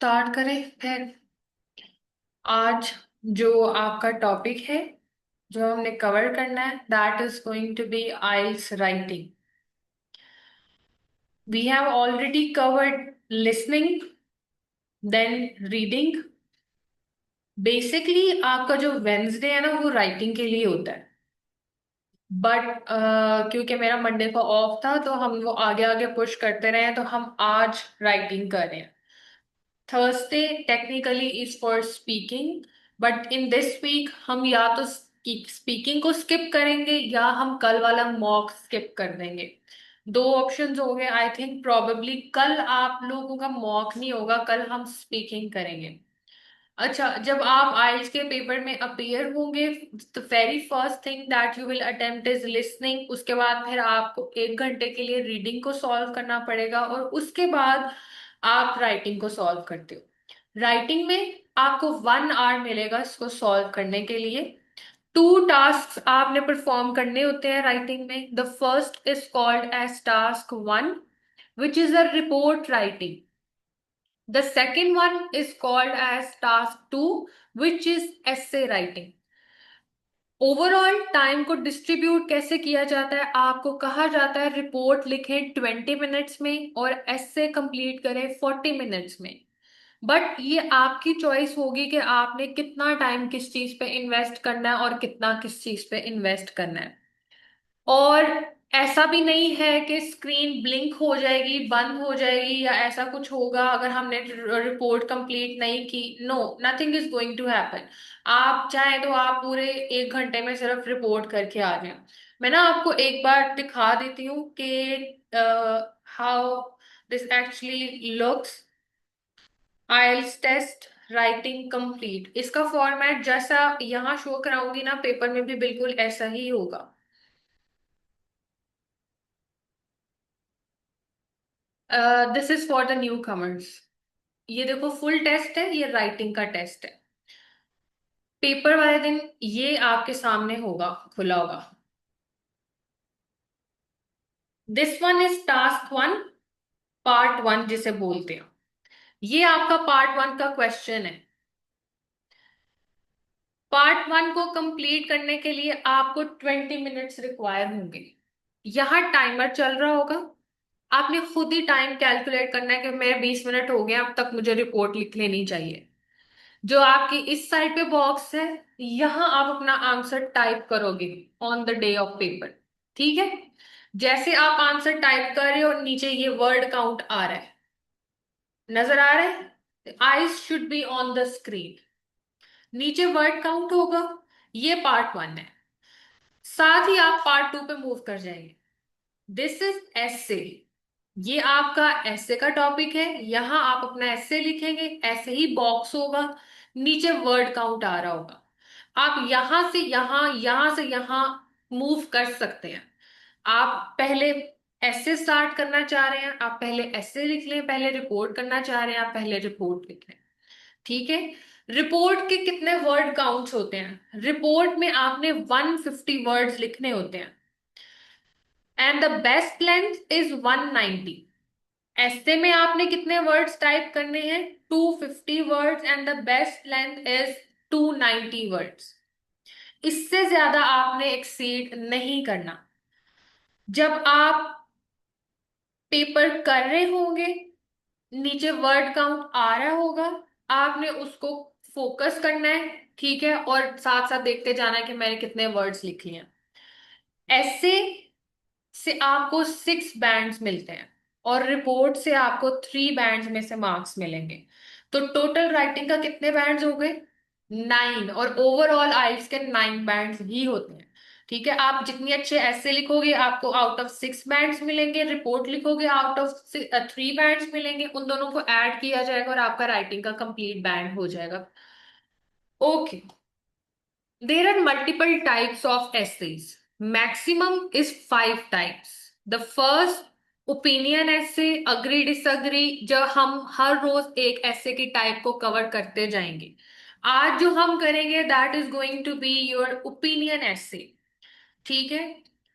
Start करें फिर। आज जो आपका टॉपिक है, जो हमने कवर करना है, that is going to be IELTS writing. We have already covered listening, then reading. Basically आपका जो वेंसडे है ना, वो राइटिंग के लिए होता है। बट क्योंकि मेरा मंडे को ऑफ था, तो हम वो आगे आगे पुश करते रहे, तो हम आज राइटिंग कर रहे हैं। Thursday technically is for speaking, but in this week हम या तो स्पीकिंग को स्किप करेंगे या हम कल वाला मॉक स्किप कर देंगे। दो ऑप्शंस हो गए। आई थिंक प्रोबेबली कल आप लोगों का मॉक नहीं होगा, कल हम स्पीकिंग करेंगे। अच्छा, जब आप आइल्स के पेपर में अपीयर होंगे, तो very first thing that you will attempt is listening. उसके बाद फिर आपको 1 घंटे के लिए रीडिंग को सॉल्व करना पड़ेगा, और उसके बाद आप राइटिंग को सॉल्व करते हो। राइटिंग में आपको 1 आवर मिलेगा इसको सॉल्व करने के लिए। 2 टास्क आपने परफॉर्म करने होते हैं राइटिंग में। The first is called as task 1, which is a report writing. The second one is called as task 2, which is essay writing. Overall time को डिस्ट्रीब्यूट कैसे किया जाता है? आपको कहा जाता है रिपोर्ट लिखें 20 मिनट्स में और एसे कंप्लीट करें 40 मिनट्स में। बट ये आपकी चॉइस होगी कि आपने कितना टाइम किस चीज पे इन्वेस्ट करना है और कितना किस चीज पे इन्वेस्ट करना है। और ऐसा भी नहीं है कि स्क्रीन ब्लिंक हो जाएगी, बंद हो जाएगी, या ऐसा कुछ होगा अगर हमने रिपोर्ट कंप्लीट नहीं की। No, nothing is going to happen. आप चाहे तो आप पूरे 1 घंटे में सिर्फ रिपोर्ट करके आ जाएं। मैं ना आपको एक बार दिखा देती हूँ कि how this actually looks. IELTS test writing complete, इसका फॉर्मेट जैसा यहाँ शो कराऊंगी ना, पेपर में भी बिल्कुल ऐसा ही होगा। This is for the new commerce. ये देखो, फुल टेस्ट है, ये राइटिंग का टेस्ट है। पेपर वाले दिन ये आपके सामने होगा, खुला होगा। This one is task 1, part 1 जिसे बोलते हैं। ये आपका पार्ट 1 का क्वेश्चन है। पार्ट 1 को कंप्लीट करने के लिए आपको 20 मिनट्स रिक्वायर होंगे। यहाँ टाइमर चल रहा होगा। आपने खुद ही टाइम कैलकुलेट करना है कि मेरे 20 मिनट हो गए, अब तक मुझे रिपोर्ट लिख लेनी चाहिए। जो आपकी इस साइड पे बॉक्स है, यहां आप अपना आंसर टाइप करोगे on the day of paper. ठीक है? जैसे आप आंसर टाइप कर रहे हो, नीचे ये वर्ड काउंट आ रहा है, नजर आ रहा है? Eyes should be on the screen. नीचे वर्ड काउंट होगा। ये पार्ट 1 है। साथ ही आप पार्ट 2 पे मूव कर जाएंगे। दिस इज एसे। ये आपका ऐसे का टॉपिक है। यहां आप अपना ऐसे लिखेंगे, ऐसे ही बॉक्स होगा, नीचे वर्ड काउंट आ रहा होगा। आप यहां से यहां, यहां से यहां मूव कर सकते हैं। आप पहले ऐसे स्टार्ट करना चाह रहे हैं, आप पहले ऐसे लिख लें। पहले रिपोर्ट करना चाह रहे हैं, आप पहले रिपोर्ट लिख लें। ठीक है? रिपोर्ट के कितने वर्ड काउंट्स होते हैं? रिपोर्ट में आपने 150 वर्ड्स लिखने होते हैं, and the best length is 190। ऐसे में आपने कितने वर्ड्स टाइप करने हैं? 250 words, and the best length is 290 words. इससे ज्यादा आपने एक्सीड नहीं करना। जब आप पेपर कर रहे होंगे, नीचे वर्ड काउंट आ रहा होगा, आपने उसको फोकस करना है। ठीक है? और साथ साथ देखते जाना है कि मैंने कितने वर्ड्स लिखे हैं। ऐसे से आपको 6 बैंड्स मिलते हैं, और रिपोर्ट से आपको 3 बैंड्स में से मार्क्स मिलेंगे। तो टोटल राइटिंग का कितने बैंड्स हो गए? 9। और ओवरऑल आइल्स के 9 बैंड्स ही होते हैं। ठीक है? आप जितनी अच्छे ऐसे लिखोगे, आपको आउट ऑफ 6 बैंड्स मिलेंगे। रिपोर्ट लिखोगे, आउट ऑफ 3 बैंड्स मिलेंगे। उन दोनों को ऐड किया जाएगा और आपका राइटिंग का कंप्लीट बैंड हो जाएगा। Okay. There are multiple types of essays. Maximum is 5 types. The first, opinion essay, agree disagree, जब हम हर रोज एक ऐसे की टाइप को कवर करते जाएंगे। आज जो हम करेंगे, that is going to be your opinion essay। ठीक है?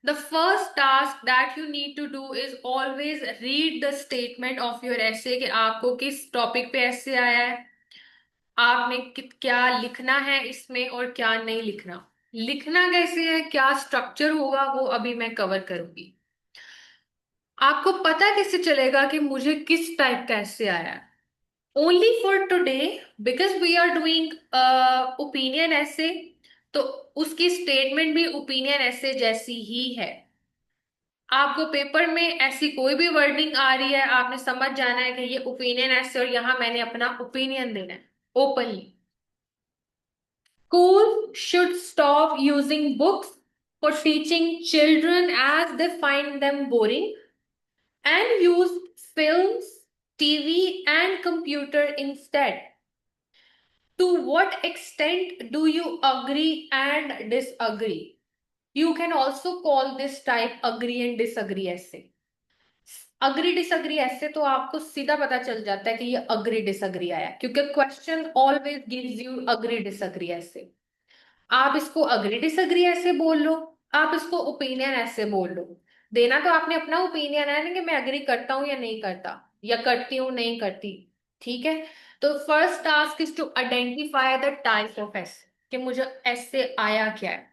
The first task that you need to do is always read the statement of your essay कि आपको किस टॉपिक पे essay आया है, आपने क्या लिखना है इसमें और क्या नहीं लिखना। लिखना कैसे है, क्या स्ट्रक्चर होगा, वो अभी मैं कवर करूंगी। आपको पता कैसे चलेगा कि मुझे किस टाइप का essay आया है? Only for today, because we are doing opinion essay, तो उसकी स्टेटमेंट भी ओपिनियन essay जैसी ही है। आपको पेपर में ऐसी कोई भी वर्डिंग आ रही है, आपने समझ जाना है कि ये ओपिनियन ऐसे और यहां मैंने अपना ओपिनियन देना है openly. School should stop using books for teaching children as they find them boring and use films, TV, and computer instead. To what extent do you agree and disagree? You can also call this type agree and disagree essay. Agree disagree ऐसे तो आपको सीधा पता चल जाता है कि ये अग्री डिसअग्री आया, क्योंकि question always gives you agree disagree ऐसे। आप इसको अग्री डिसअग्री ऐसे बोल लो, आप इसको ओपिनियन ऐसे बोल लो। देना तो आपने अपना ओपिनियन है ना कि मैं अग्री करता हूं या नहीं करता, या करती हूं नहीं करती। ठीक है, तो first task is to identify the type of essay कि मुझे ऐसे आया क्या है।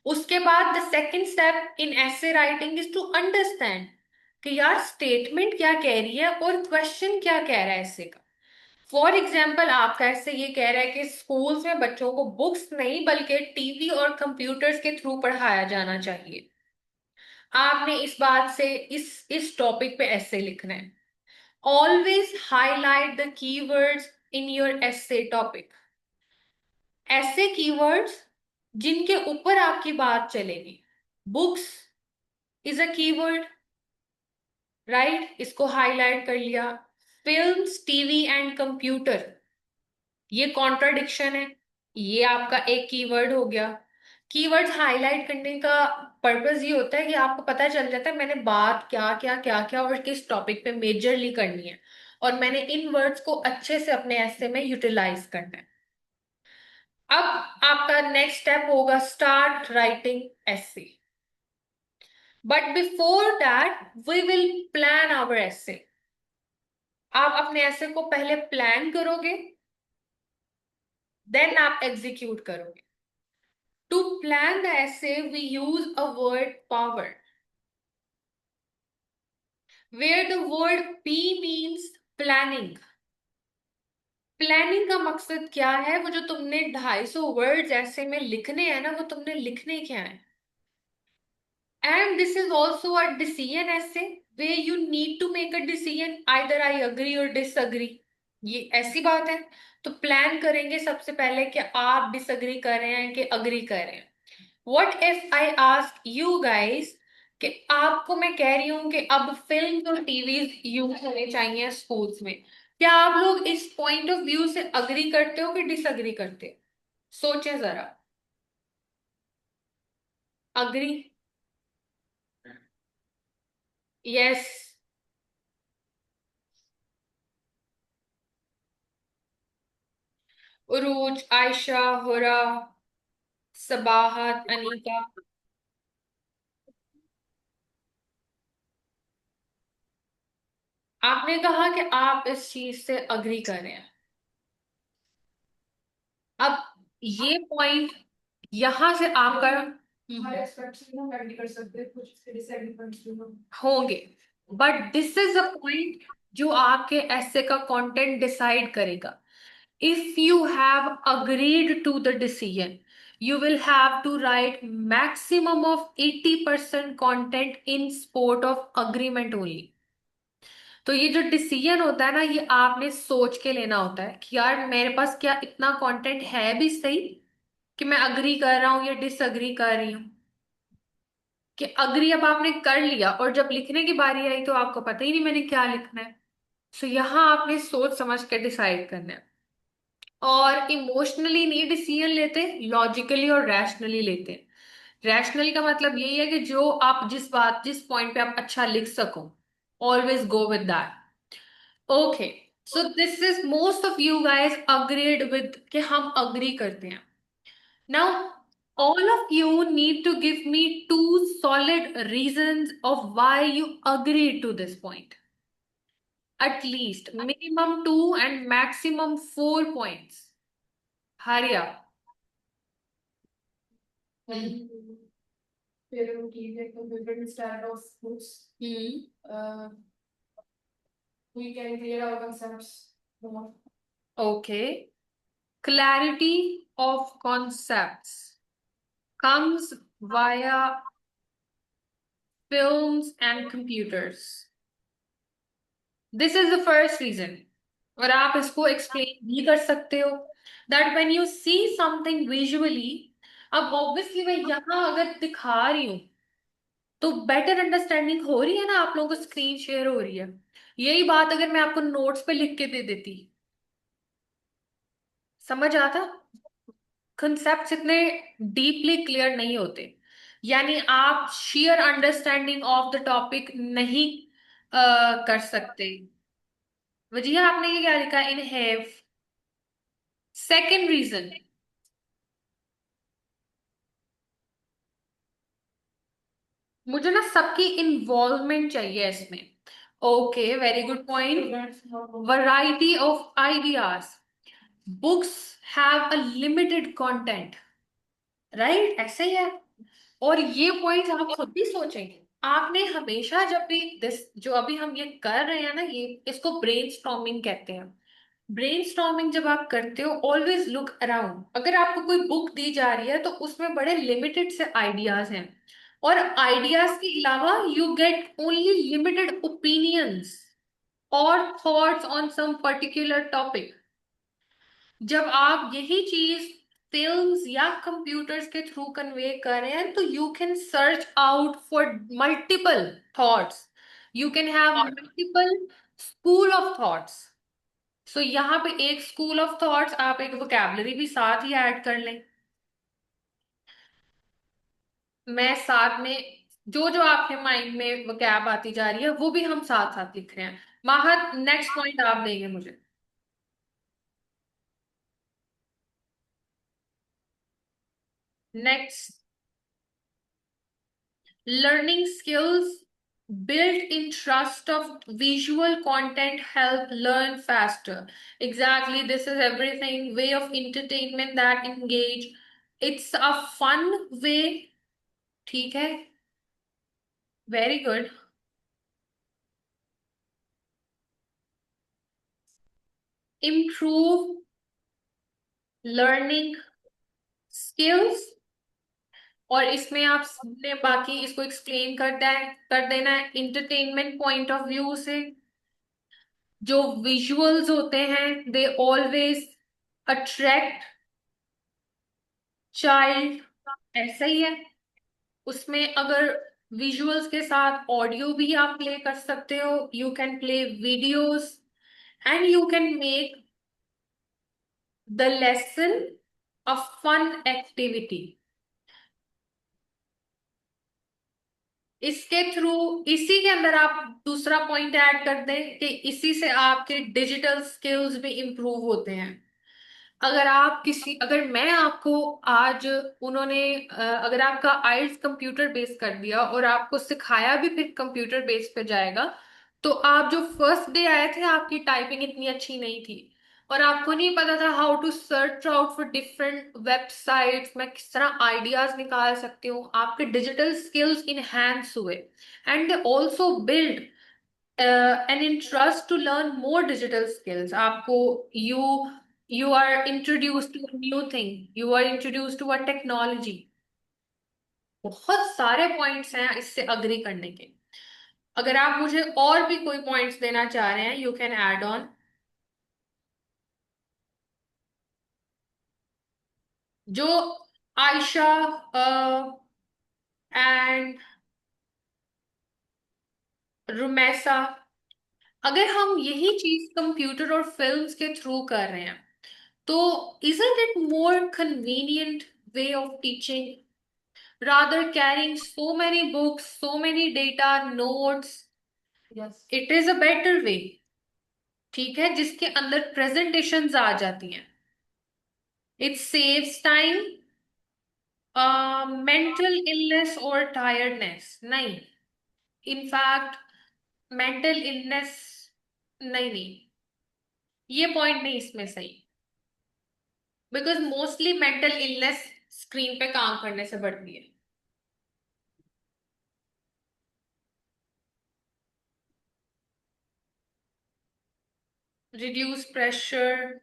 उसके बाद द सेकेंड स्टेप इन ऐसे राइटिंग इज टू अंडरस्टैंड कि यार स्टेटमेंट क्या कह रही है और क्वेश्चन क्या कह रहा है ऐसे का। फॉर एग्जाम्पल आपका ऐसे ये कह रहा है कि स्कूल्स में बच्चों को बुक्स नहीं बल्कि टीवी और कंप्यूटर्स के थ्रू पढ़ाया जाना चाहिए। आपने इस बात से इस टॉपिक पे ऐसे लिखना है। Always highlight the keywords in your ऐसे टॉपिक। ऐसे कीवर्ड्स जिनके ऊपर आपकी बात चलेगी। Books is a keyword, right, इसको हाईलाइट कर लिया। फिल्म्स, टीवी एंड कंप्यूटर, ये कॉन्ट्राडिक्शन है, ये आपका एक कीवर्ड हो गया। कीवर्ड्स हाईलाइट करने का पर्पस ये होता है कि आपको पता चल जाता है मैंने बात क्या क्या क्या क्या और किस टॉपिक पे मेजरली करनी है, और मैंने इन वर्ड्स को अच्छे से अपने ऐसे में यूटिलाइज करना है। अब आपका नेक्स्ट स्टेप होगा start writing essay. But before that we will plan our essay. आप अपने ऐसे को पहले प्लान करोगे, देन आप एग्जीक्यूट करोगे। To plan the essay we use a word power, where the word P means planning. Planning का मकसद क्या है, वो जो तुमने 250 वर्ड्स ऐसे में लिखने हैं ना, वो तुमने लिखने क्या है। And this is also a decision essay where you need to make a decision, either I agree or disagree। ये ऐसी बात है, तो प्लान करेंगे सबसे पहले कि आप डिसअग्री कर रहे हैं कि अग्री कर रहे हैं। What if I ask you guys कि आपको मैं कह रही हूं कि अब फिल्म और टीवीज यूज होने चाहिए स्कूल्स में, क्या आप लोग इस पॉइंट ऑफ व्यू से अग्री करते हो कि डिसअग्री करते हो? सोचें जरा। अग्री? यस। उरूज, आयशा, हुरा, सबाहत, अनीता। आपने कहा कि आप इस चीज से अग्री कर रहे हैं। अब ये पॉइंट यहां से आपका हमारे एक्सपेक्ट्स भी हम एग्री कर सकते हैं, कुछ इसके डिसएग्रीमेंट्स भी होंगे, but this is a point जो आपके ऐसे का कंटेंट डिसाइड करेगा। If you have agreed to the decision, you will have to write maximum of 80% content in support of agreement only। तो ये जो डिसीजन होता है ना, ये आपने सोच के लेना होता है कि यार मेरे पास क्या इतना कंटेंट है भी सही कि मैं अग्री कर रहा हूं या डिसअग्री कर रही हूँ। कि अग्री अब आपने कर लिया और जब लिखने की बारी आई तो आपको पता ही नहीं मैंने क्या लिखना है। सो यहाँ आपने सोच समझ कर डिसाइड करना है। और इमोशनली नहीं डिसीजन लेते, लॉजिकली और रैशनली लेते हैं। रैशनल का मतलब यही है कि जो आप जिस पॉइंट पे आप अच्छा लिख सको, always go with that. Okay, so this is most of you guys agreed with कि हम अग्री करते हैं। Now All of you need to give me two solid reasons of why you agree to this point. At least minimum two and maximum 4 points. Hurry up. Different style of books. We can clear our concepts more. Okay. Clarity of concepts comes via films and computers. This is the first reason. और आप इसको explain भी कर सकते हो that when you see something visually, अब obviously मैं यहाँ अगर दिखा रही हूँ तो बेटर अंडरस्टैंडिंग हो रही है ना, आप लोगों को स्क्रीन शेयर हो रही है। यही बात अगर मैं आपको नोट्स पे लिख के दे देती, समझ आता? कंसेप्ट इतने डीपली क्लियर नहीं होते, यानी आप share understanding of the topic नहीं कर सकते। वजिया आपने ये क्या लिखा, इन हैव। सेकंड रीजन, मुझे ना सबकी इन्वॉल्वमेंट चाहिए इसमें। Okay, very good point. Variety of ideas, books have a limited content, right? ऐसे ही है। और ये पॉइंट आप खुद भी सोचेंगे, आपने हमेशा जब भी दिस जो अभी हम ये कर रहे हैं ना, ये इसको ब्रेनस्टॉर्मिंग कहते हैं। ब्रेनस्टॉर्मिंग जब आप करते हो, ऑलवेज लुक अराउंड। अगर आपको कोई बुक दी जा रही है तो उसमें बड़े लिमिटेड से आइडियाज हैं, और आइडियाज के अलावा you get only limited opinions और thoughts on some particular topic. जब आप यही चीज फिल्म्स या कंप्यूटर्स के थ्रू कन्वे कर रहे हैं, तो you can search out for multiple thoughts, you can have multiple school of thoughts. So यहाँ पे एक स्कूल ऑफ थॉट्स, आप एक वोकैबलरी भी साथ ही ऐड कर लें। मैं साथ में जो जो आपके माइंड में वोकैब आती जा रही है वो भी हम साथ साथ लिख रहे हैं। माहत, नेक्स्ट पॉइंट आप देंगे मुझे। Next, learning skills built in trust of visual content help learn faster. Exactly, this is everything. Way of entertainment that engage, it's a fun way। ठीक है, very good. improve learning skills, और इसमें आपने बाकी इसको एक्सप्लेन कर देना है इंटरटेनमेंट पॉइंट ऑफ व्यू से। जो विजुअल्स होते हैं दे ऑलवेज अट्रैक्ट चाइल्ड, ऐसा ही है। उसमें अगर विजुअल्स के साथ ऑडियो भी आप प्ले कर सकते हो, you can play videos and you can make the lesson a fun activity. इसके थ्रू, इसी के अंदर आप दूसरा पॉइंट ऐड कर दें कि इसी से आपके डिजिटल स्किल्स भी इंप्रूव होते हैं। अगर मैं आपको आज उन्होंने अगर आपका आइल्स कंप्यूटर बेस कर दिया और आपको सिखाया भी फिर कंप्यूटर बेस पे जाएगा, तो आप जो फर्स्ट डे आए थे आपकी टाइपिंग इतनी अच्छी नहीं थी, और आपको नहीं पता था how to search out for different websites, मैं किस तरह आइडियाज निकाल सकती हूँ, आपके डिजिटल स्किल्स इनहेंस हुए। And they also build an interest to learn more digital skills। आपको you are introduced to a new thing, you are introduced to a technology। बहुत सारे पॉइंट्स हैं इससे अग्री करने के। अगर आप मुझे और भी कोई पॉइंट्स देना चाह रहे हैं, यू कैन ऐड ऑन। जो आयशा एंड रुमैसा, अगर हम यही चीज कंप्यूटर और फिल्म्स के थ्रू कर रहे हैं, तो isn't it more convenient way of teaching rather carrying so many books, so many data, notes? Yes, it is a better way। ठीक है, जिसके अंदर प्रेजेंटेशंस आ जाती हैं। It saves time, mental illness और टायर्डनेस नहीं, इनफैक्ट मेंटल इलनेस नहीं नहीं, ये पॉइंट नहीं इसमें सही, because mostly mental illness screen पे काम करने से बढ़ती है। Reduce pressure,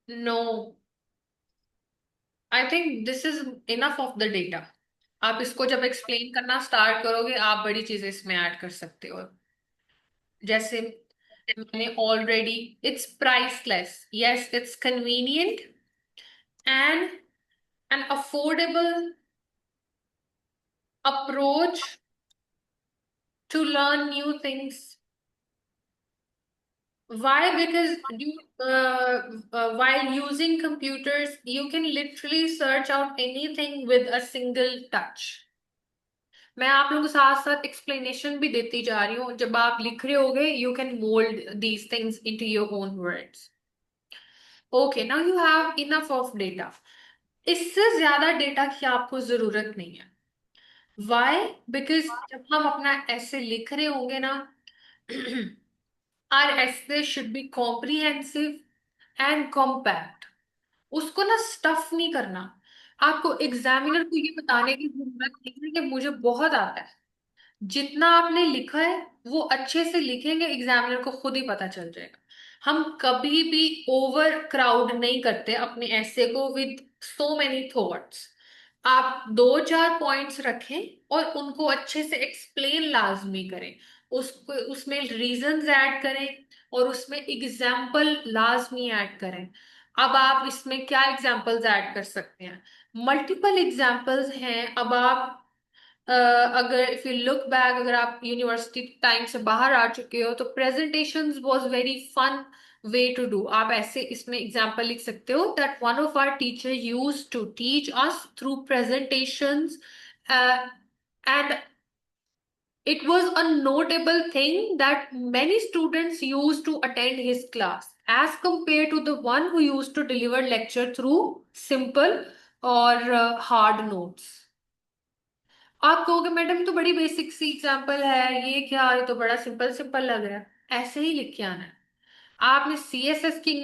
no, I think this is enough of the data. आप इसको जब एक्सप्लेन करना स्टार्ट करोगे आप बड़ी चीजें इसमें ऐड कर सकते हो, जैसे मैंने already, it's priceless, yes it's convenient and an affordable approach to learn new things. Why? Because while using computers, you can literally search out anything with a single touch. मैं आप लोगों के साथ साथ एक्सप्लेनेशन भी देती जा रही हूँ, जब आप लिख रहे होगे you can mould these things into your own words. Okay, now you have enough of data. इससे ज्यादा डेटा की आपको जरूरत नहीं है। वाई? बिकॉज जब हम अपना ऐसे लिख रहे होंगे ना, are essay should be comprehensive and compact. उसको ना स्टफ नहीं करना। आपको एग्जामिनर को ये बताने की जरूरत नहीं है कि मुझे बहुत आता है। जितना आपने लिखा है वो अच्छे से लिखेंगे, एग्जामिनर को खुद ही पता चल जाएगा। हम कभी भी ओवर क्राउड नहीं करते अपने ऐसे को विद सो मेनी थॉट्स। आप दो चार पॉइंट्स रखें और उनको अच्छे से एक्सप्लेन लाजमी करें, उसको उसमें रीजंस ऐड करें और उसमें एग्जाम्पल लाजमी ऐड करें। अब आप इसमें क्या एग्जाम्पल्स ऐड कर सकते हैं? मल्टीपल एग्जाम्पल्स हैं। अब आप अगर इफ यू लुक बैक, अगर आप यूनिवर्सिटी टाइम से बाहर आ चुके हो तो presentations was very fun way to do. आप ऐसे इसमें एग्जांपल लिख सकते हो that one of our teacher used to teach us through presentations, and it was a notable thing that many students used to attend his class as compared to the one who used to deliver lecture through simple or hard notes। आप कहोगे madam तो बड़ी basic सी example है, ये क्या, ये तो बड़ा सिंपल सिंपल लग रहा है। ऐसे ही लिख के आना है। आपने सीएसएस की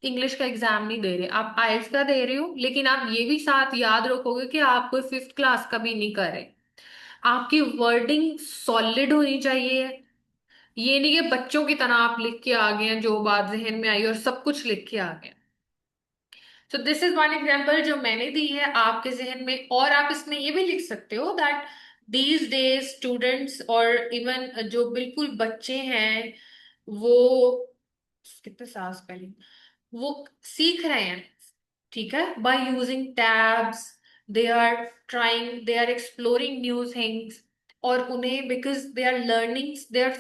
इंग्लिश का एग्जाम नहीं दे रहे, आप आईएलटीएस का दे रहे हो, लेकिन आप ये भी साथ याद रखोगे कि आप कोई फिफ्थ क्लास का भी नहीं कर रहे। आपकी वर्डिंग सॉलिड होनी चाहिए। ये नहीं कि बच्चों की तरह आप लिख के आ गए हैं, जो बात जहन में आई और सब कुछ लिख के आ गए। So this is one example जो मैंने दी है आपके जहन में। और आप इसमें ये भी लिख सकते हो दैट दीज डेज स्टूडेंट्स और इवन जो बिल्कुल बच्चे हैं वो कितने साल पहले वो सीख रहे हैं, ठीक है, by using tabs. They are trying, they are exploring new things. और उन्हें because they are learning, they are,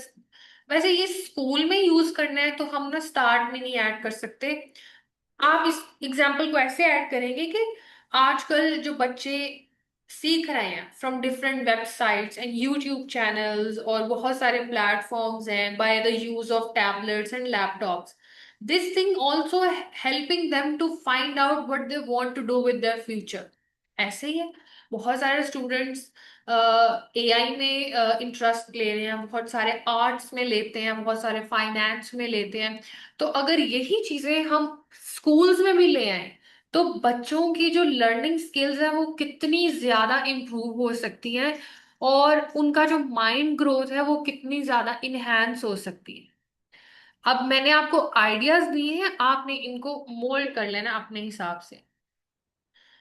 वैसे ये स्कूल में यूज करना है तो हम ना स्टार्ट में नहीं ऐड कर सकते। आप इस एग्जाम्पल को ऐसे ऐड करेंगे कि आजकल जो बच्चे सीख रहे हैं from different websites and YouTube channels और बहुत सारे प्लेटफॉर्म्स हैं by the use of tablets and laptops, this thing also helping them to find out what they want to do with their future. ऐसे ही है, बहुत सारे स्टूडेंट्स एआई में इंटरेस्ट ले रहे हैं, बहुत सारे आर्ट्स में लेते हैं, बहुत सारे फाइनेंस में लेते हैं। तो अगर यही चीजें हम स्कूल्स में भी ले आए तो बच्चों की जो लर्निंग स्किल्स है वो कितनी ज्यादा इम्प्रूव हो सकती है और उनका जो माइंड ग्रोथ है वो कितनी ज्यादा इनहेंस हो सकती है। अब मैंने आपको आइडियाज दिए हैं, आपने इनको मोल्ड कर लेना अपने हिसाब से।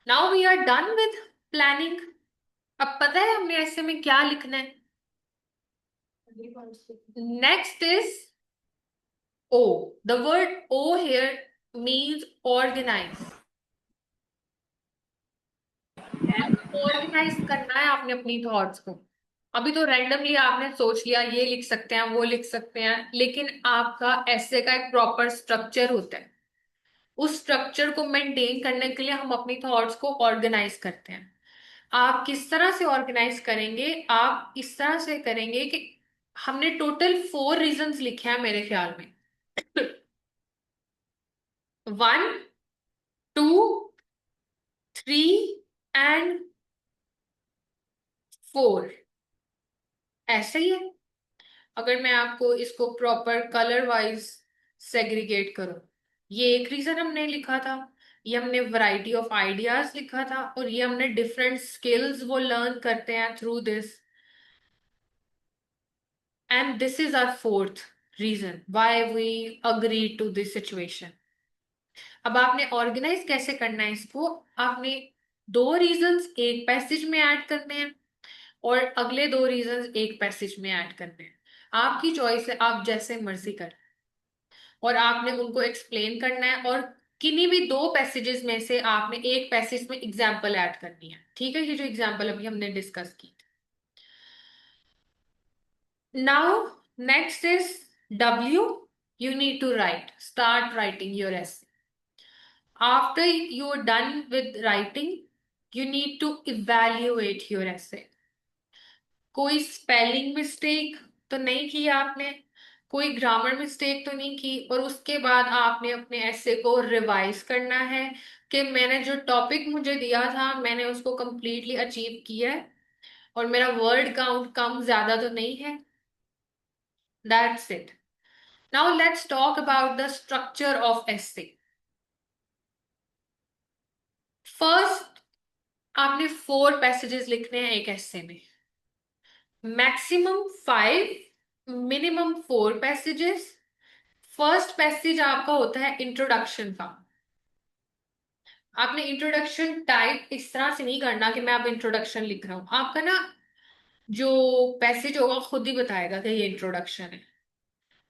Now we are done with planning. अब पता है हमने ऐसे में क्या लिखना है। Next is O. The word O here means organise. Organise करना है आपने अपनी थॉट्स को। अभी तो रैंडमली आपने सोच लिया ये लिख सकते हैं वो लिख सकते हैं, लेकिन आपका ऐसे का एक प्रॉपर स्ट्रक्चर होता है। उस स्ट्रक्चर को मेंटेन करने के लिए हम अपनी थॉट्स को ऑर्गेनाइज करते हैं। आप किस तरह से ऑर्गेनाइज करेंगे? आप इस तरह से करेंगे कि हमने टोटल 4 रीजंस लिखे हैं मेरे ख्याल में। 1, 2, 3 एंड 4, ऐसे ही है। अगर मैं आपको इसको प्रॉपर कलर वाइज सेग्रीगेट करूं, ये एक रीजन हमने लिखा था, ये हमने वैरायटी ऑफ आइडियाज लिखा था, और ये हमने डिफरेंट स्किल्स वो लर्न करते हैं through this, and this is our fourth reason why we agree to this situation. अब आपने ऑर्गेनाइज कैसे करना है इसको, आपने दो रीजंस एक पैसेज में ऐड करने हैं और अगले दो रीजंस एक पैसेज में ऐड करने हैं। आपकी चॉइस है, आप जैसे मर्जी करें, और आपने उनको एक्सप्लेन करना है, और किन्हीं भी दो पैसेजेस में से आपने एक पैसेज में एग्जाम्पल ऐड करनी है। ठीक है, ये जो एग्जाम्पल अभी हमने डिस्कस की। Now next is W, you need to write, start writing your essay. After you're done with writing, you need to evaluate your essay. कोई स्पेलिंग मिस्टेक तो नहीं की आपने, कोई ग्रामर मिस्टेक तो नहीं की, और उसके बाद आपने अपने ऐसे को रिवाइज करना है कि मैंने जो टॉपिक मुझे दिया था मैंने उसको कंप्लीटली अचीव किया है, और मेरा वर्ड काउंट कम ज्यादा तो नहीं है। That's it. Now let's talk about the structure of essay. First, आपने 4 पैसेजेस लिखने हैं एक essay में, maximum 5, minimum 4 passages. First passage आपका होता है इंट्रोडक्शन का। आपने इंट्रोडक्शन टाइप इस तरह से नहीं करना कि मैं अब इंट्रोडक्शन लिख रहा हूं, आपका ना जो पैसेज होगा खुद ही बताएगा कि ये इंट्रोडक्शन है।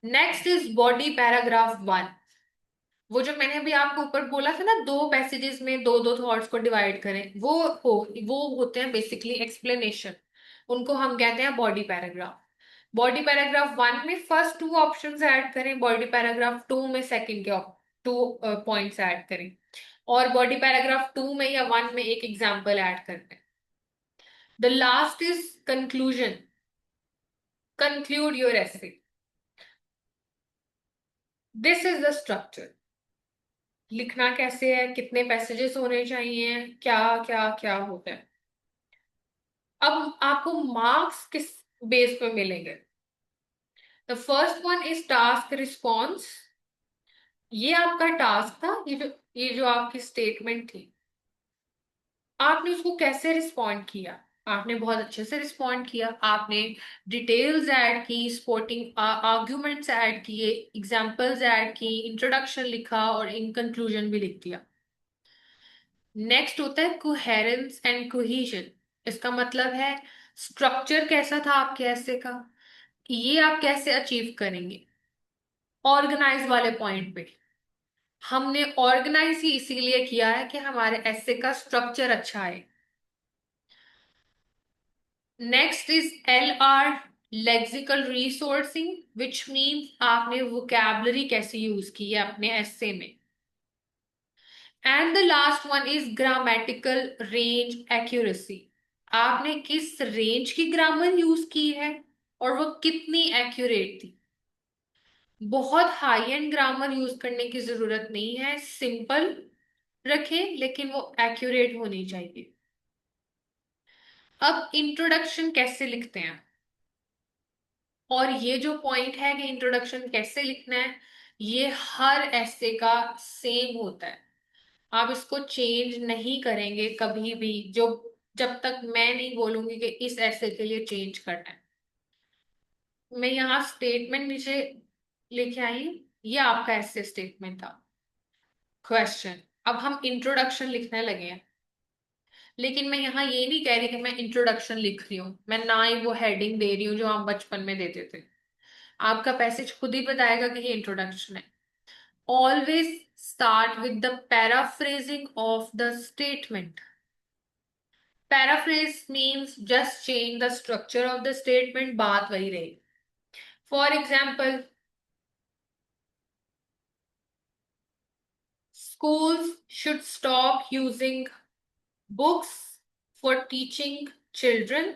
Next is body paragraph 1। वो जो मैंने अभी आपको ऊपर बोला था ना, दो पैसेजेस में दो दो थॉट्स को डिवाइड करें, वो होते हैं बेसिकली एक्सप्लेनेशन। उनको हम कहते हैं बॉडी पैराग्राफ। बॉडी पैराग्राफ 1 में फर्स्ट 2 ऑप्शंस ऐड करें, बॉडी पैराग्राफ 2 में सेकंड के 2 पॉइंट्स ऐड करें, और बॉडी पैराग्राफ 2 में या 1 में एक एग्जाम्पल ऐड करते हैं। The last is conclusion, conclude your essay. This is the structure. लिखना कैसे है, कितने पैसेजेस होने चाहिए, क्या क्या क्या होता है। अब आपको मार्क्स किस बेस पे मिलेंगे। The first one is task response. ये आपका टास्क था, ये जो आपकी स्टेटमेंट थी, आपने उसको कैसे रिस्पॉन्ड किया। आपने बहुत अच्छे से रिस्पॉन्ड किया, आपने डिटेल्स ऐड की, स्पोर्टिंग आर्ग्यूमेंट्स ऐड किए, एग्जांपल्स ऐड की, इंट्रोडक्शन लिखा, और इन कंक्लूजन भी लिख दिया। नेक्स्ट होता है कोहेरेंस एंड कोहेजन। इसका मतलब है स्ट्रक्चर कैसा था आपके ऐसे का, ये आप कैसे अचीव करेंगे। ऑर्गेनाइज वाले पॉइंट पे हमने ऑर्गेनाइज ही इसीलिए किया है कि हमारे ऐसे का स्ट्रक्चर अच्छा है। Next is LR, lexical resourcing, which means आपने वोकैबलरी कैसे यूज की है अपने ऐसे में। And the last one is grammatical range accuracy. आपने किस रेंज की ग्रामर यूज की है और वो कितनी एक्यूरेट थी। बहुत हाई एंड ग्रामर यूज करने की जरूरत नहीं है, सिंपल रखें लेकिन वो एक्यूरेट होनी चाहिए। अब इंट्रोडक्शन कैसे लिखते हैं, और ये जो पॉइंट है कि इंट्रोडक्शन कैसे लिखना है, ये हर ऐसे का सेम होता है। आप इसको चेंज नहीं करेंगे कभी भी, जो जब तक मैं नहीं बोलूंगी कि इस ऐसे के लिए चेंज करना है। मैं यहाँ स्टेटमेंट नीचे लेके आई, ये आपका ऐसे स्टेटमेंट था। क्वेश्चन, अब हम इंट्रोडक्शन लिखने लगे हैं, लेकिन मैं यहाँ ये नहीं कह रही कि मैं इंट्रोडक्शन लिख रही हूँ, मैं ना ही वो हेडिंग दे रही हूँ जो हम बचपन में देते थे। आपका पैसेज खुद ही बताएगा कि ये इंट्रोडक्शन है। Always start with the paraphrasing of the statement. Paraphrase means just change the structure of the statement, बात वही रही। For example, schools should stop using books for teaching children।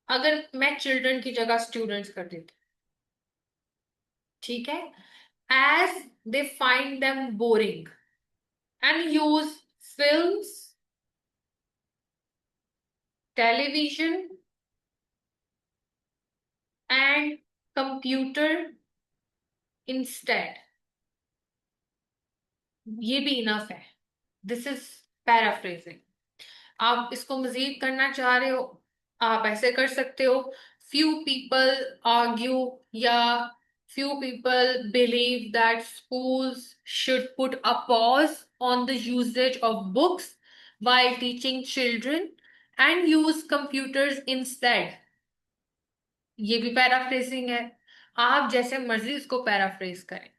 अगर मैं चिल्ड्रन की जगह स्टूडेंट्स कर देती, ठीक है, as they find them boring, and use films television and computer instead, ये भी इनफ है। This is paraphrasing. आप इसको मजीद करना चाह रहे हो, आप ऐसे कर सकते हो। फ्यू पीपल आर्ग्यू, या few people believe that schools should put a pause on the usage of books while teaching children and use computers instead। ये भी पैराफ्रेजिंग है। आप जैसे मर्जी इसको पैराफ्रेज करें।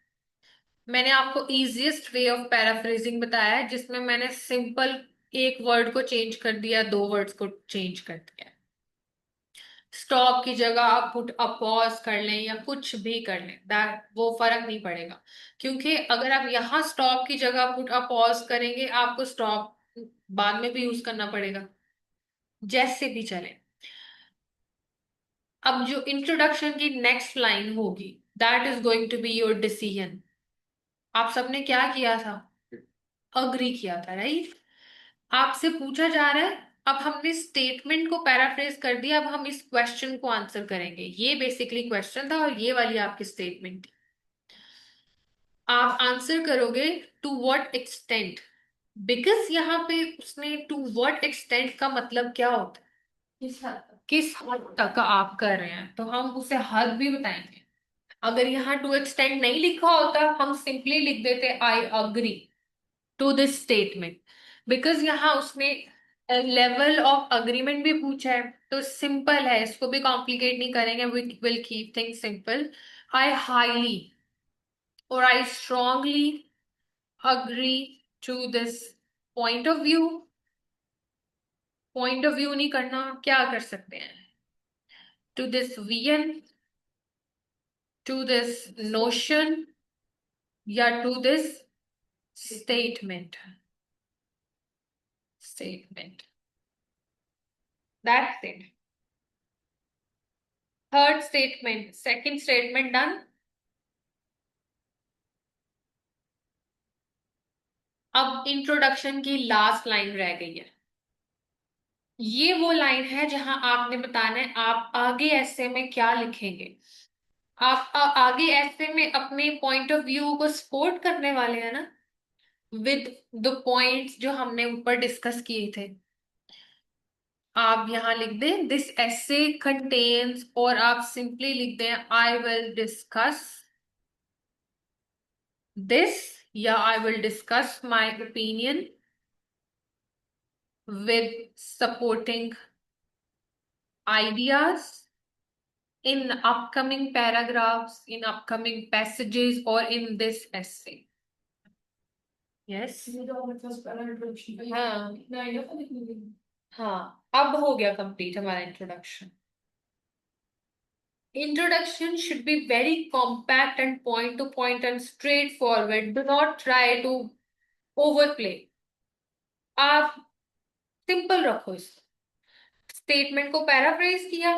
मैंने आपको इजीएस्ट वे ऑफ पैराफ्रेजिंग बताया है, जिसमें मैंने सिंपल एक वर्ड को चेंज कर दिया, दो वर्ड्स को चेंज कर दिया। स्टॉप की जगह आप पुट अ पॉज कर लें या कुछ भी कर लें, दैट वो फर्क नहीं पड़ेगा। क्योंकि अगर आप यहाँ स्टॉप की जगह पुट अ पॉज करेंगे, आपको स्टॉप बाद में भी यूज करना पड़ेगा, जैसे भी चले। अब जो इंट्रोडक्शन की नेक्स्ट लाइन होगी, that is going to be your decision. आप सबने क्या किया था? अग्री किया था, राइट? आपसे पूछा जा रहा है, अब हमने स्टेटमेंट को पैराफ्रेज कर दिया, अब हम इस क्वेश्चन को आंसर करेंगे। ये बेसिकली क्वेश्चन था और ये वाली आपकी स्टेटमेंट थी। आप आंसर करोगे टू व्हाट एक्सटेंट, बिकॉज यहाँ पे उसने टू व्हाट एक्सटेंट का मतलब क्या होता है? किस हद तक आप कर रहे हैं, तो हम उसे हद भी बताएंगे। अगर यहाँ टू एक्सटेंड नहीं लिखा होता, हम सिंपली लिख देते I agree to this statement. Because यहाँ उसने लेवल ऑफ अग्रीमेंट भी पूछा है, तो सिंपल है, इसको भी कॉम्प्लिकेट नहीं करेंगे, we will keep things simple. I highly और I strongly agree to this point of view. Point of view नहीं करना, क्या कर सकते हैं? To this vision, to this notion, या to this statement. Statement, that's it. Third statement, second statement done. अब introduction की लास्ट लाइन रह गई है। ये वो लाइन है जहां आपने बताना है आप आगे ऐसे में क्या लिखेंगे। आप आगे ऐसे में अपने पॉइंट ऑफ व्यू को सपोर्ट करने वाले हैं ना, विद द पॉइंट्स जो हमने ऊपर डिस्कस किए थे। आप यहां लिख दें दिस ऐसे कंटेन्स, और आप सिंपली लिख दें आई विल डिस्कस दिस, या I will discuss my opinion with supporting ideas in upcoming paragraphs, in upcoming passages, or in this essay. Yes? हाँ, हाँ, अब हो गया कंप्लीट हमारा introduction. Introduction should be very compact and point to point and straightforward. Do not try to overplay. आप simple रखो इसको। Statement को पैराफ्रेज किया,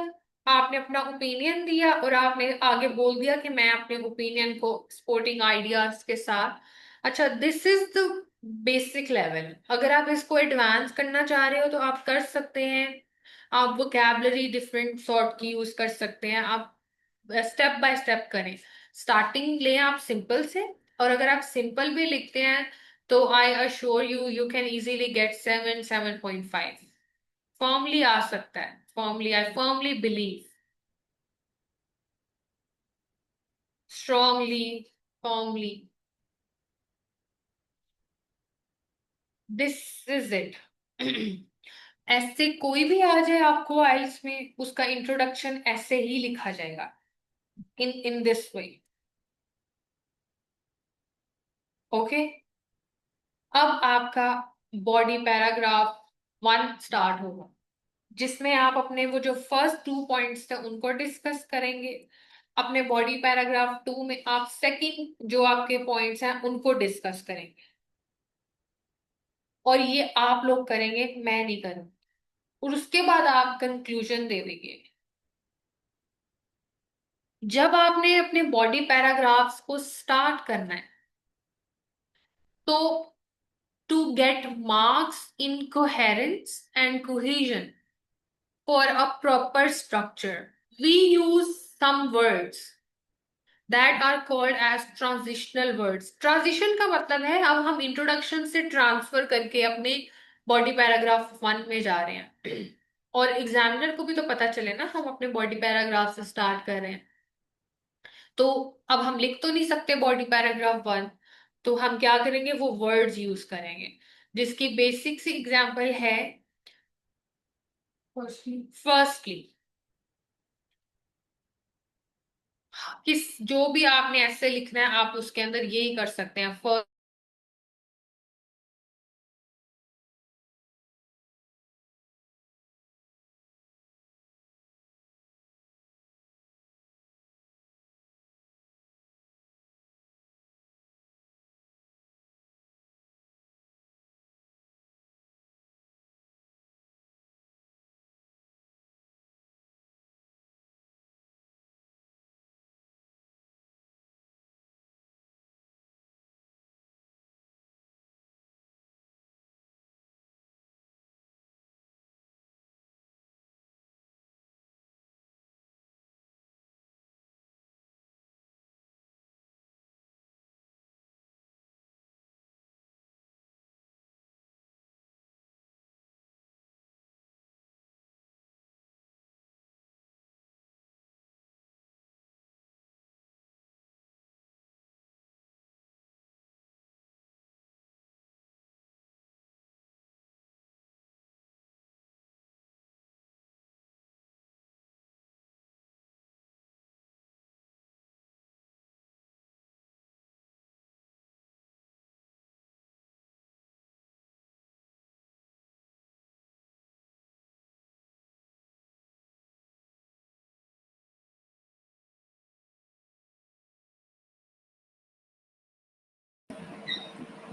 आपने अपना ओपिनियन दिया, और आपने आगे बोल दिया कि मैं अपने ओपिनियन को स्पोर्टिंग आइडियाज के साथ। अच्छा, this is the basic level. अगर आप इसको एडवांस करना चाह रहे हो तो आप कर सकते हैं। आप वोकैबलरी डिफरेंट सॉर्ट की यूज कर सकते हैं। आप स्टेप बाय स्टेप करें। स्टार्टिंग लें आप सिंपल से, और अगर आप सिंपल भी लिखते हैं तो I assure you you can easily get 7.5। Formally आ सकता है, formally, I firmly believe, strongly, formally, this is it. ऐसे कोई भी आ जाए आपको आइल्स में, उसका इंट्रोडक्शन ऐसे ही लिखा जाएगा, इन इन दिस वे। ओके, अब आपका बॉडी पैराग्राफ 1 स्टार्ट होगा, जिसमें आप अपने वो जो फर्स्ट 2 पॉइंट्स थे उनको डिस्कस करेंगे। अपने बॉडी पैराग्राफ 2 में आप सेकंड जो आपके पॉइंट्स हैं उनको डिस्कस करेंगे, और ये आप लोग करेंगे, मैं नहीं करूँ। और उसके बाद आप कंक्लूजन दे देंगे। जब आपने अपने बॉडी पैराग्राफ्स को स्टार्ट करना है, तो to get marks in coherence and cohesion, for a proper structure, we use some words that are called as transitional words. Transition का मतलब है अब हम इंट्रोडक्शन से ट्रांसफर करके अपने बॉडी पैराग्राफ 1 में जा रहे हैं और एग्जामिनर को भी तो पता चले ना हम अपने बॉडी पैराग्राफ से स्टार्ट कर रहे हैं। तो अब हम लिख तो नहीं सकते बॉडी पैराग्राफ 1, तो हम क्या करेंगे, वो वर्ड्स यूज करेंगे जिसकी बेसिक सी एग्जांपल है फर्स्टली। किस जो भी आपने ऐसे लिखना है आप उसके अंदर यही कर सकते हैं।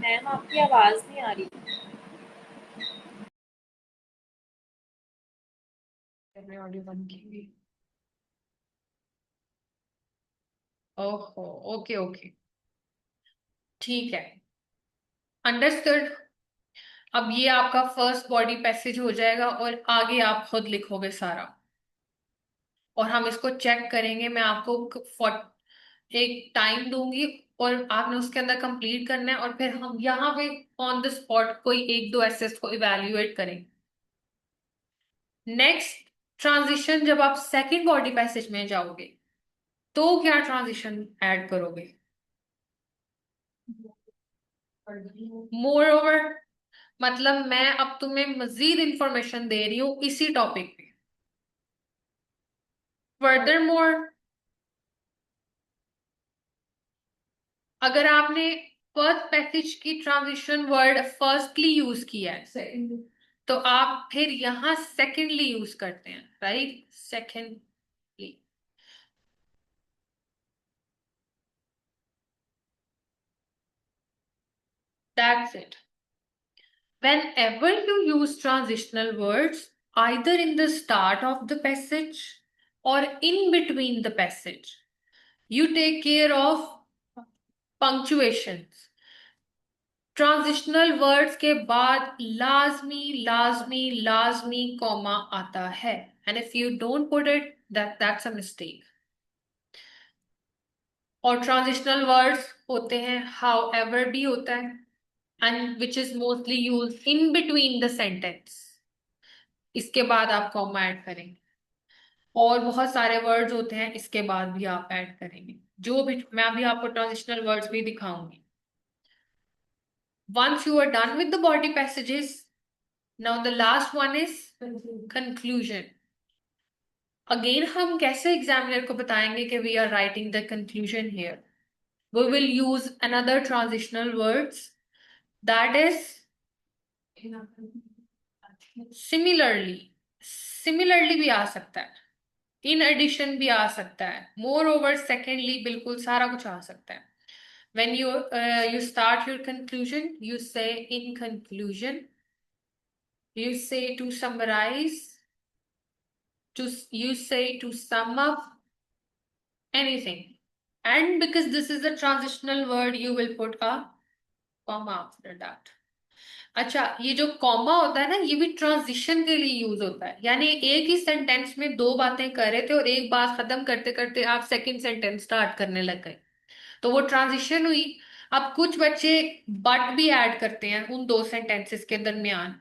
मैम आपकी आवाज नहीं आ रही। ऑडियो बंद की हुई। ओहो, ओके ओके, ठीक है, अंडरस्टूड। अब ये आपका फर्स्ट बॉडी पैसेज हो जाएगा और आगे आप खुद लिखोगे सारा और हम इसको चेक करेंगे। मैं आपको एक टाइम दूंगी और आपने उसके अंदर कंप्लीट करना है और फिर हम यहाँ पे ऑन द स्पॉट कोई एक दो एसेस को इवेल्युएट करेंगे। नेक्स्ट ट्रांजिशन, जब आप सेकंड बॉडी पैसेज में जाओगे तो क्या ट्रांजिशन ऐड करोगे? मोर ओवर, मतलब मैं अब तुम्हें मजीद इंफॉर्मेशन दे रही हूँ इसी टॉपिक पे। फर्दर मोर, अगर आपने फर्स्ट पैसेज की ट्रांजिशन वर्ड फर्स्टली यूज किया है तो आप फिर यहां सेकेंडली यूज करते हैं, right? Secondly, that's it. Whenever you use transitional words, either in the start of the passage or in between the passage, you take care of punctuations. Transitional words के बाद लाजमी लाजमी लाजमी कॉमा आता है, and if you don't put it, that's a mistake. और transitional words होते हैं हाउ एवर भी होता है, and which is mostly use in between the sentence, इसके बाद आप कॉमा ऐड करेंगे। और बहुत सारे वर्ड्स होते हैं इसके बाद भी आप ऐड करेंगे, जो भी मैं अभी आपको ट्रांजिशनल वर्ड्स भी दिखाऊंगी। once you are done with the body passages, now the last one is conclusion. Again हम कैसे एग्जामिनर को बताएंगे कि we are writing the conclusion here? We will use another transitional words, that is similarly. Similarly भी आ सकता है, in addition भी आ सकता है, मोर ओवर, सेकेंडली, बिल्कुल सारा कुछ आ सकता है। when you start your conclusion, you say in conclusion, you say to summarize, you say to sum up, anything. And because this is a transitional word, you will put a comma after that. अच्छा, ये जो comma होता है ना, ये भी transition के लिए यूज होता है। यानी एक ही सेंटेंस में दो बातें कर रहे थे और एक बात खत्म करते करते आप सेकंड सेंटेंस स्टार्ट करने लग गए, तो वो ट्रांजिशन हुई। अब कुछ बच्चे बट भी ऐड करते हैं उन दो सेंटेंसेस के दरमियान,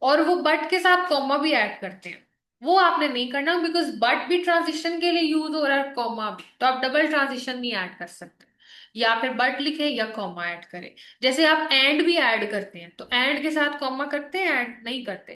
और वो बट के साथ कॉमा भी ऐड करते हैं। वो आपने नहीं करना, बिकॉज बट भी ट्रांजिशन के लिए यूज हो रहा है, कॉमा भी, तो आप डबल ट्रांजिशन नहीं ऐड कर सकते। या फिर बट लिखे या कॉमा ऐड करें। जैसे आप एंड भी ऐड करते हैं, तो एंड के साथ कॉमा करते हैं, ऐड नहीं करते।